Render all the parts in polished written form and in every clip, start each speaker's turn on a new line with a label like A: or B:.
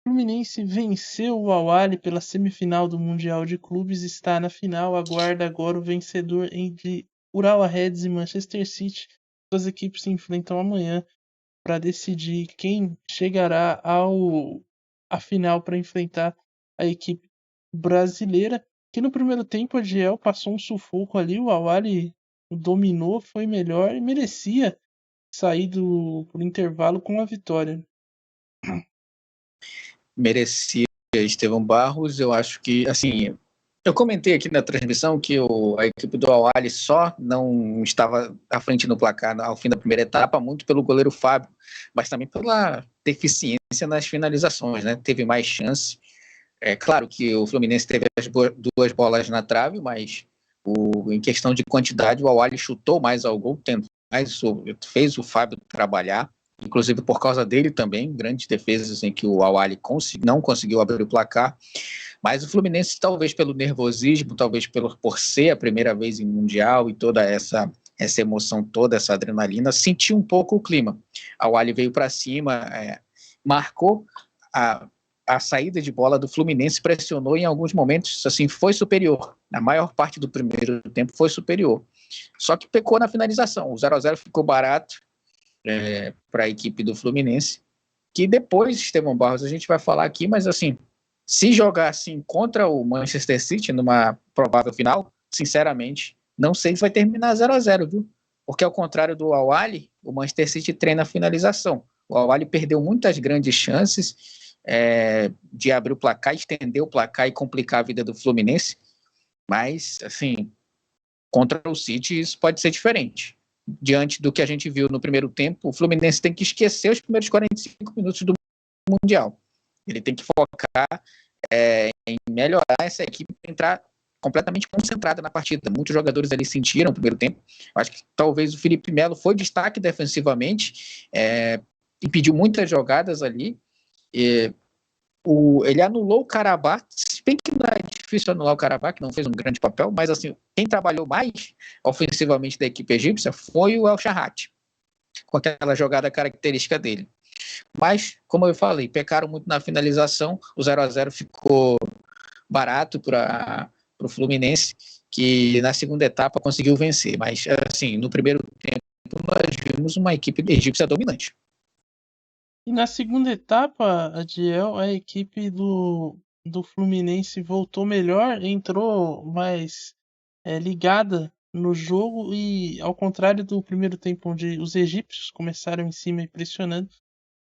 A: Fluminense venceu o Al-Ahly pela semifinal do Mundial de Clubes, está na final, aguarda agora o vencedor entre Urawa Reds e Manchester City. As equipes se enfrentam amanhã para decidir quem chegará à final para enfrentar a equipe brasileira, que no primeiro tempo a Adiel passou um sufoco ali, o Al-Ahly dominou, foi melhor e merecia sair pro intervalo com a vitória.
B: Merecia Estevão Barros. Eu acho que, assim, eu comentei aqui na transmissão que a equipe do Al-Ahly só não estava à frente no placar ao fim da primeira etapa, muito pelo goleiro Fábio, mas também pela deficiência nas finalizações, né? Teve mais chance. É claro que o Fluminense teve as duas bolas na trave, mas em questão de quantidade, o Al-Ahly chutou mais ao gol, fez o Fábio trabalhar, inclusive por causa dele também, grandes defesas em que o Al-Ahly não conseguiu abrir o placar. Mas o Fluminense, talvez pelo nervosismo, talvez por ser a primeira vez em Mundial e toda essa emoção toda, essa adrenalina, sentiu um pouco o clima. A Al-Ahly veio para cima, marcou a saída de bola do Fluminense, pressionou em alguns momentos, assim, foi superior. Na maior parte do primeiro tempo foi superior. Só que pecou na finalização. O 0x0 ficou barato para a equipe do Fluminense, que depois, Estevão Barros, a gente vai falar aqui, mas assim, se jogar assim contra o Manchester City numa provável final, sinceramente, não sei se vai terminar 0x0, viu? Porque ao contrário do Al-Ahly, o Manchester City treina a finalização. O Al-Ahly perdeu muitas grandes chances de abrir o placar, estender o placar e complicar a vida do Fluminense, mas assim, contra o City isso pode ser diferente. Diante do que a gente viu no primeiro tempo, o Fluminense tem que esquecer os primeiros 45 minutos do Mundial. Ele tem que focar em melhorar essa equipe, entrar completamente concentrada na partida. Muitos jogadores ali sentiram o primeiro tempo. Acho que talvez o Felipe Melo foi destaque defensivamente, impediu muitas jogadas ali. Ele anulou o Karabakh, se bem que não é difícil anular o Karabakh, que não fez um grande papel, mas assim, quem trabalhou mais ofensivamente da equipe egípcia foi o El Shaaraty, com aquela jogada característica dele. Mas, como eu falei, pecaram muito na finalização, o 0x0 ficou barato para o Fluminense, que na segunda etapa conseguiu vencer, mas assim, no primeiro tempo nós vimos uma equipe egípcia dominante.
A: E na segunda etapa, Adiel, a equipe do Fluminense voltou melhor, entrou mais ligada no jogo e, ao contrário do primeiro tempo, onde os egípcios começaram em cima e pressionando,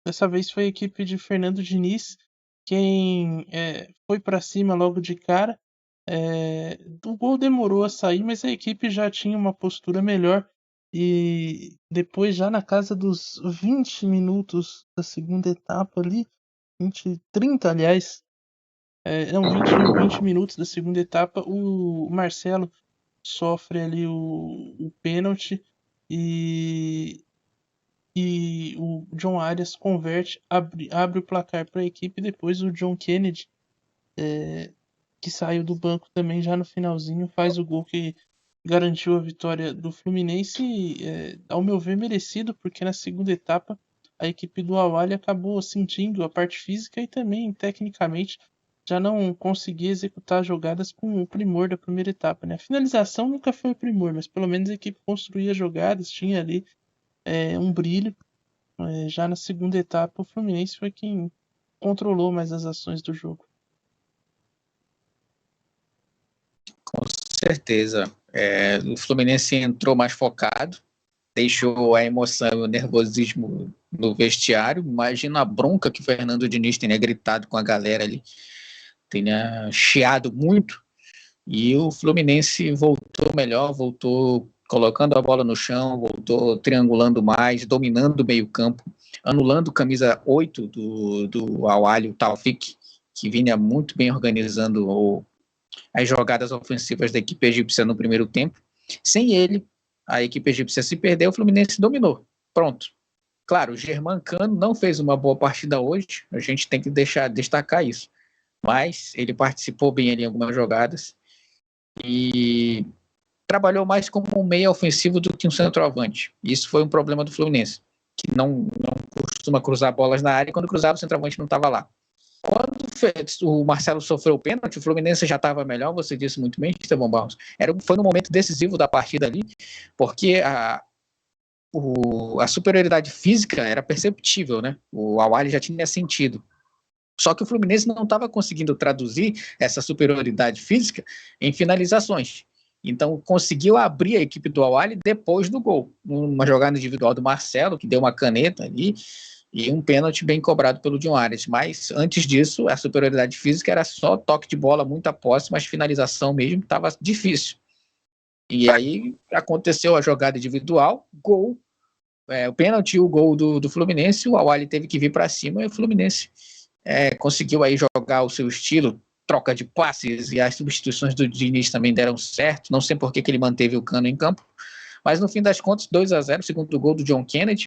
A: dessa vez foi a equipe de Fernando Diniz quem foi para cima logo de cara. O gol demorou a sair, mas a equipe já tinha uma postura melhor. E depois, já na casa dos 20 minutos da segunda etapa ali, 30, aliás, não, 20 minutos da segunda etapa, o Marcelo sofre ali o pênalti e o John Arias converte, abre o placar para a equipe. Depois o John Kennedy, que saiu do banco também já no finalzinho, faz o gol que garantiu a vitória do Fluminense, ao meu ver merecido, porque na segunda etapa a equipe do Al-Ahly acabou sentindo a parte física e também tecnicamente já não conseguia executar jogadas com o primor da primeira etapa, né? A finalização nunca foi o primor, mas pelo menos a equipe construía jogadas, tinha ali um brilho. Já na segunda etapa o Fluminense foi quem controlou mais as ações do jogo.
B: Com certeza. O Fluminense entrou mais focado, deixou a emoção e o nervosismo no vestiário. Imagina a bronca que o Fernando Diniz tenha gritado com a galera ali, tenha chiado muito. E o Fluminense voltou melhor, voltou colocando a bola no chão, voltou triangulando mais, dominando o meio-campo, anulando camisa 8 do Al-Ahly, o Taufik, que vinha muito bem organizando as jogadas ofensivas da equipe egípcia no primeiro tempo. Sem ele, a equipe egípcia se perdeu, o Fluminense dominou. Pronto. Claro, o Germancano não fez uma boa partida hoje, a gente tem que destacar isso. Mas ele participou bem ali em algumas jogadas e trabalhou mais como um meia ofensivo do que um centroavante. Isso foi um problema do Fluminense, que não costuma cruzar bolas na área, e quando cruzava o centroavante não estava lá. Quando o Marcelo sofreu o pênalti, o Fluminense já estava melhor, você disse muito bem, Estevão Barros. Foi no momento decisivo da partida ali, porque a superioridade física era perceptível, né? O Al-Ahly já tinha sentido. Só que o Fluminense não estava conseguindo traduzir essa superioridade física em finalizações. Então conseguiu abrir a equipe do Al-Ahly depois do gol. Uma jogada individual do Marcelo, que deu uma caneta ali, e um pênalti bem cobrado pelo John Arias. Mas antes disso, a superioridade física era só toque de bola, muita posse, mas finalização mesmo estava difícil. E aí aconteceu a jogada individual, gol, o pênalti e o gol do Fluminense, o Al-Ahly teve que vir para cima e o Fluminense conseguiu aí jogar o seu estilo, troca de passes, e as substituições do Diniz também deram certo. Não sei por que ele manteve o Cano em campo, mas no fim das contas, 2-0, segundo gol do John Kennedy,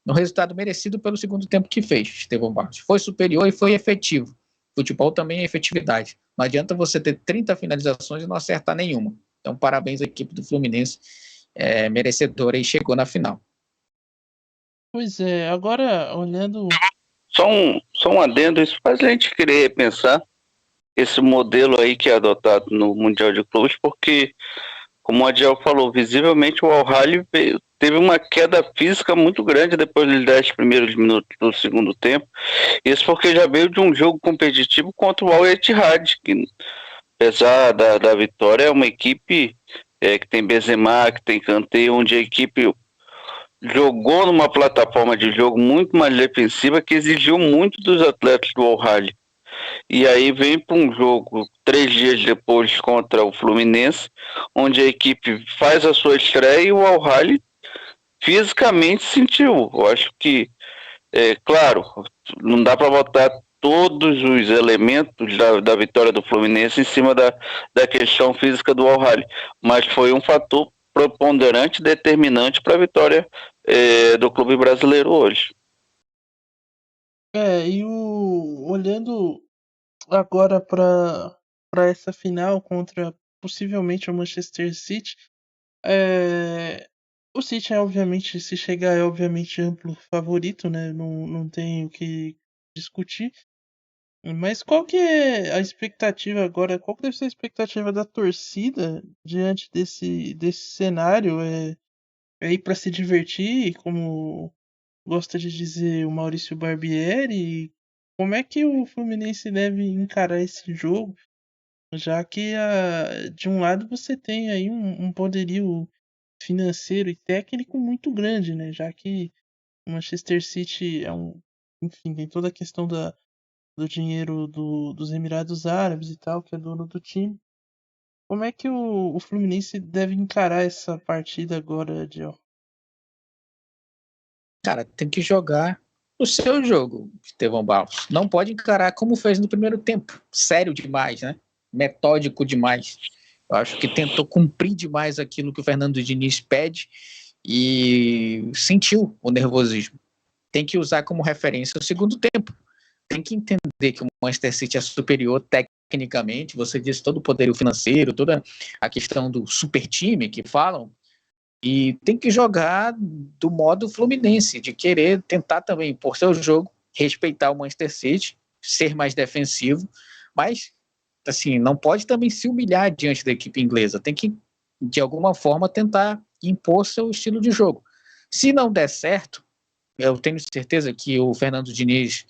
B: no resultado merecido pelo segundo tempo que fez, Estevão Barros. Foi superior e foi efetivo. Futebol também é efetividade. Não adianta você ter 30 finalizações e não acertar nenhuma. Então, parabéns à equipe do Fluminense, merecedora, e chegou na final.
A: Pois é, agora olhando.
C: Só um adendo, isso faz a gente querer repensar esse modelo aí que é adotado no Mundial de Clubes, porque, como o Adiel falou, visivelmente o Al-Ahly teve uma queda física muito grande depois dos 10 primeiros minutos do segundo tempo. Isso porque já veio de um jogo competitivo contra o Al-Ittihad, que, apesar da vitória, é uma equipe que tem Benzema, que tem Kanté, onde a equipe jogou numa plataforma de jogo muito mais defensiva, que exigiu muito dos atletas do Al-Ahly. E aí vem para um jogo 3 dias depois contra o Fluminense, onde a equipe faz a sua estreia e o Al-Ahly fisicamente sentiu. Eu acho que, claro, não dá para botar todos os elementos da vitória do Fluminense em cima da questão física do Al-Ahly, mas foi um fator preponderante, determinante para a vitória do clube brasileiro hoje.
A: Olhando agora para essa final contra possivelmente o Manchester City, o City obviamente, se chegar, é obviamente amplo favorito, né? Não tem o que discutir. Mas qual que é a expectativa agora? Qual que deve ser a expectativa da torcida diante desse cenário? É ir para se divertir, como gosta de dizer o Maurício Barbieri? Como é que o Fluminense deve encarar esse jogo? Já que de um lado você tem aí um poderio financeiro e técnico muito grande, né? Já que o Manchester City enfim, tem toda a questão do dinheiro dos Emirados Árabes e tal, que é dono do time. Como é que o Fluminense deve encarar essa partida agora, Diel?
B: Cara, tem que jogar o seu jogo, Estevão Barros. Não pode encarar como fez no primeiro tempo. Sério demais, né? Metódico demais. Eu acho que tentou cumprir demais aquilo que o Fernando Diniz pede e sentiu o nervosismo. Tem que usar como referência o segundo tempo. Tem que entender que o Manchester City é superior tecnicamente. Você disse todo o poderio financeiro, toda a questão do super time que falam. E tem que jogar do modo Fluminense, de querer tentar também, por seu jogo, respeitar o Manchester City, ser mais defensivo, mas assim, não pode também se humilhar diante da equipe inglesa. Tem que, de alguma forma, tentar impor seu estilo de jogo. Se não der certo, eu tenho certeza que o Fernando Diniz,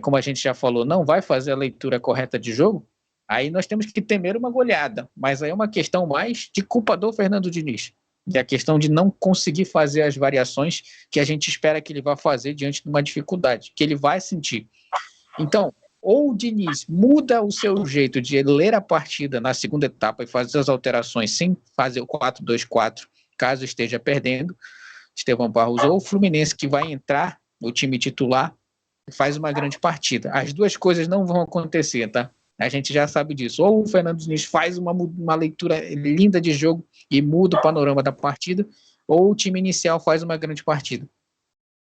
B: como a gente já falou, não vai fazer a leitura correta de jogo. Aí nós temos que temer uma goleada, mas aí é uma questão mais de culpa do Fernando Diniz. E a questão de não conseguir fazer as variações que a gente espera que ele vá fazer diante de uma dificuldade, que ele vai sentir. Então, ou o Diniz muda o seu jeito de ler a partida na segunda etapa e fazer as alterações sem fazer o 4-2-4, caso esteja perdendo, Estevão Barros, ou o Fluminense, que vai entrar no time titular, faz uma grande partida. As duas coisas não vão acontecer, tá? A gente já sabe disso. Ou o Fernando Diniz faz uma leitura linda de jogo e muda o panorama da partida, ou o time inicial faz uma grande partida.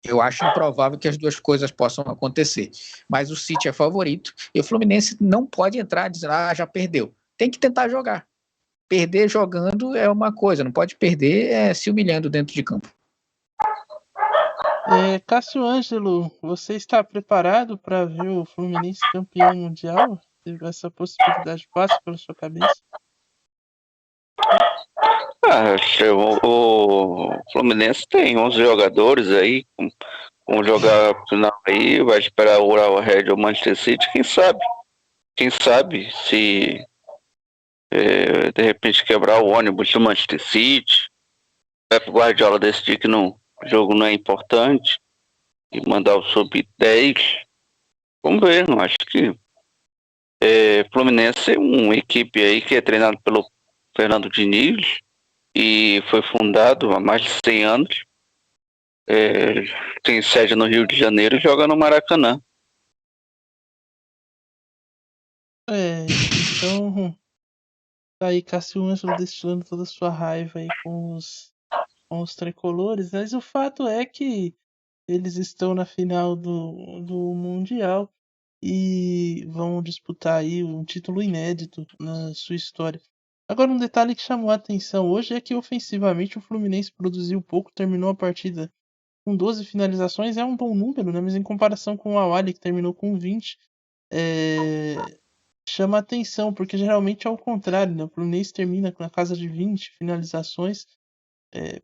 B: Eu acho improvável que as duas coisas possam acontecer. Mas o City é favorito e o Fluminense não pode entrar dizendo, já perdeu. Tem que tentar jogar. Perder jogando é uma coisa, não pode perder se humilhando dentro de campo.
A: Cássio Ângelo, você está preparado para ver o Fluminense campeão mundial? Essa possibilidade passa pela sua cabeça?
C: O Fluminense tem 11 jogadores aí, vão jogar a final aí, vai esperar o Real Red ou Manchester City, quem sabe se de repente quebrar o ônibus do Manchester City, Pep Guardiola decidir que o jogo não é importante e mandar o sub-10, vamos ver, não acho que Fluminense é uma equipe aí que é treinado pelo Fernando Diniz e foi fundado há mais de 100 anos. Tem sede no Rio de Janeiro e joga no Maracanã.
A: Então tá aí Cássio Ângelo destilando toda a sua raiva aí com os tricolores, mas o fato é que eles estão na final do Mundial e vão disputar aí um título inédito na sua história. Agora, um detalhe que chamou a atenção hoje é que ofensivamente o Fluminense produziu pouco, terminou a partida com 12 finalizações, é um bom número, né? Mas em comparação com o Awali, que terminou com 20, chama a atenção, porque geralmente é o contrário, né? O Fluminense termina na casa de 20 finalizações,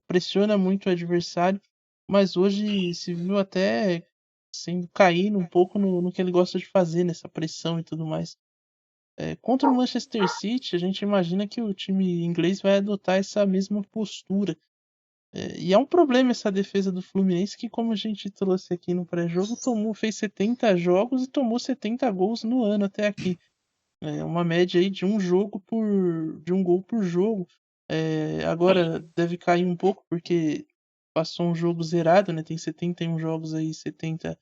A: pressiona muito o adversário, mas hoje se viu até sendo caindo um pouco no que ele gosta de fazer, nessa pressão e tudo mais. Contra o Manchester City, a gente imagina que o time inglês vai adotar essa mesma postura. E é um problema essa defesa do Fluminense, que como a gente trouxe aqui no pré-jogo, fez 70 jogos e tomou 70 gols no ano até aqui. É uma média aí de um gol por jogo. Agora deve cair um pouco porque passou um jogo zerado, né? Tem 71 jogos aí, 70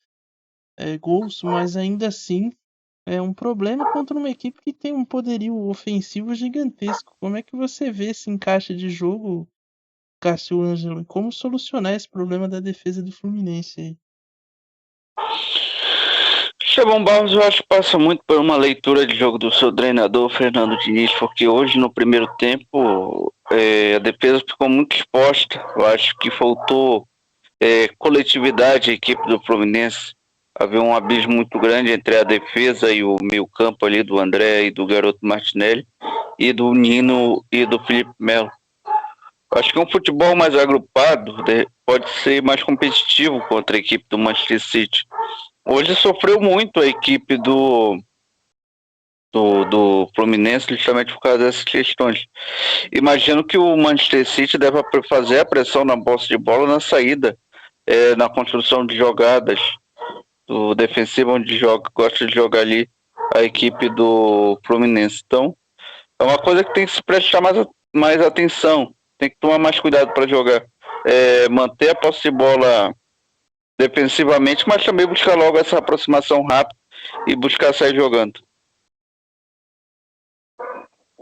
A: gols, mas ainda assim é um problema contra uma equipe que tem um poderio ofensivo gigantesco. Como é que você vê esse encaixe de jogo, Cássio Ângelo, e como solucionar esse problema da defesa do Fluminense aí?
C: Estevão Barros, eu acho que passa muito por uma leitura de jogo do seu treinador, Fernando Diniz, porque hoje, no primeiro tempo, a defesa ficou muito exposta. Eu acho que faltou coletividade à equipe do Fluminense. Havia um abismo muito grande entre a defesa e o meio-campo ali do André e do garoto Martinelli, e do Nino e do Felipe Melo. Acho que um futebol mais agrupado pode ser mais competitivo contra a equipe do Manchester City. Hoje sofreu muito a equipe do Fluminense justamente por causa dessas questões. Imagino que o Manchester City deve fazer a pressão na posse de bola na saída, na construção de jogadas do defensivo, onde gosta de jogar ali a equipe do Fluminense. Então, é uma coisa que tem que se prestar mais atenção, tem que tomar mais cuidado para jogar. Manter a posse de bola defensivamente, mas também buscar logo essa aproximação rápida e buscar sair jogando.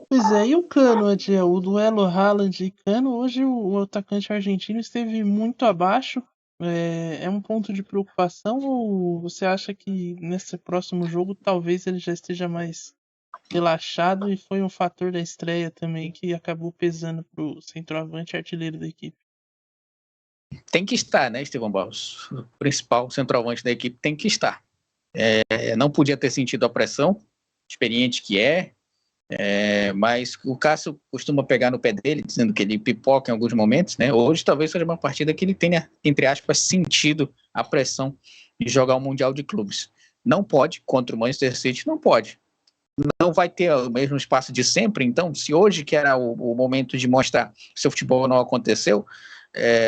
A: Pois é, e o Cano, Adiel? O duelo Haaland e Cano, hoje o atacante argentino esteve muito abaixo. É um ponto de preocupação ou você acha que nesse próximo jogo talvez ele já esteja mais relaxado e foi um fator da estreia também que acabou pesando pro centroavante artilheiro da equipe?
B: Tem que estar, né, Estevão Barros? O principal centroavante da equipe tem que estar. Não podia ter sentido a pressão, experiente que mas o Cássio costuma pegar no pé dele, dizendo que ele pipoca em alguns momentos, né? Hoje talvez seja uma partida que ele tenha, entre aspas, sentido a pressão de jogar o Mundial de Clubes. Não pode, contra o Manchester City, não pode. Não vai ter o mesmo espaço de sempre, então, se hoje que era o momento de mostrar que seu futebol não aconteceu,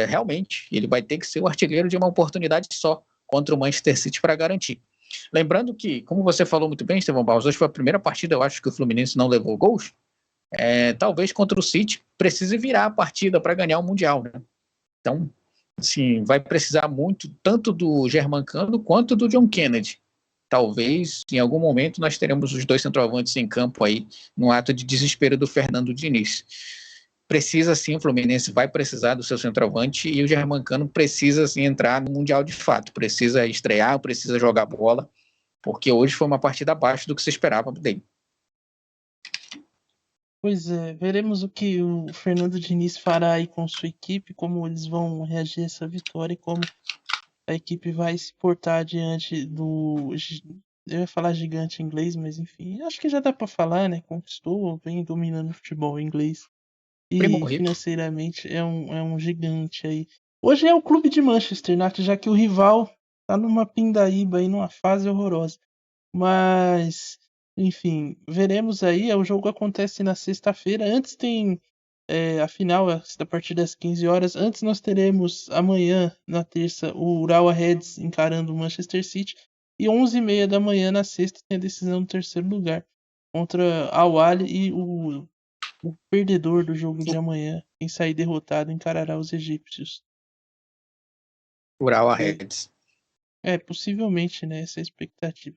B: realmente, ele vai ter que ser o artilheiro de uma oportunidade só contra o Manchester City para garantir. Lembrando que, como você falou muito bem, Estevão Barros, hoje foi a primeira partida, eu acho que o Fluminense não levou gols. Talvez contra o City precise virar a partida para ganhar o Mundial, né? Então, assim, vai precisar muito tanto do Germancano quanto do John Kennedy. Talvez, em algum momento, nós teremos os dois centroavantes em campo aí, no ato de desespero do Fernando Diniz. Precisa sim, o Fluminense vai precisar do seu centroavante e o Germancano precisa sim entrar no Mundial de fato, precisa estrear, precisa jogar bola, porque hoje foi uma partida abaixo do que se esperava dele.
A: Pois é, veremos o que o Fernando Diniz fará aí com sua equipe, como eles vão reagir a essa vitória e como a equipe vai se portar diante do. Eu ia falar gigante em inglês, mas enfim, acho que já dá pra falar, né? Conquistou, vem dominando o futebol inglês.
B: Primo
A: E
B: rico.
A: financeiramente é um gigante aí. Hoje é o clube de Manchester, Nath, já que o rival tá numa pindaíba aí, numa fase horrorosa. Mas, enfim, veremos aí. O jogo acontece na sexta-feira. Antes tem a final a partir das 15 horas. Antes nós teremos amanhã, na terça, o Urawa Reds encarando o Manchester City. E 11h30 da manhã, na sexta, tem a decisão do terceiro lugar contra Al Ahly e o perdedor do jogo de amanhã, quem sair derrotado, encarará os egípcios.
B: Urawa
A: É,
B: Reds.
A: possivelmente, né? Essa é a expectativa.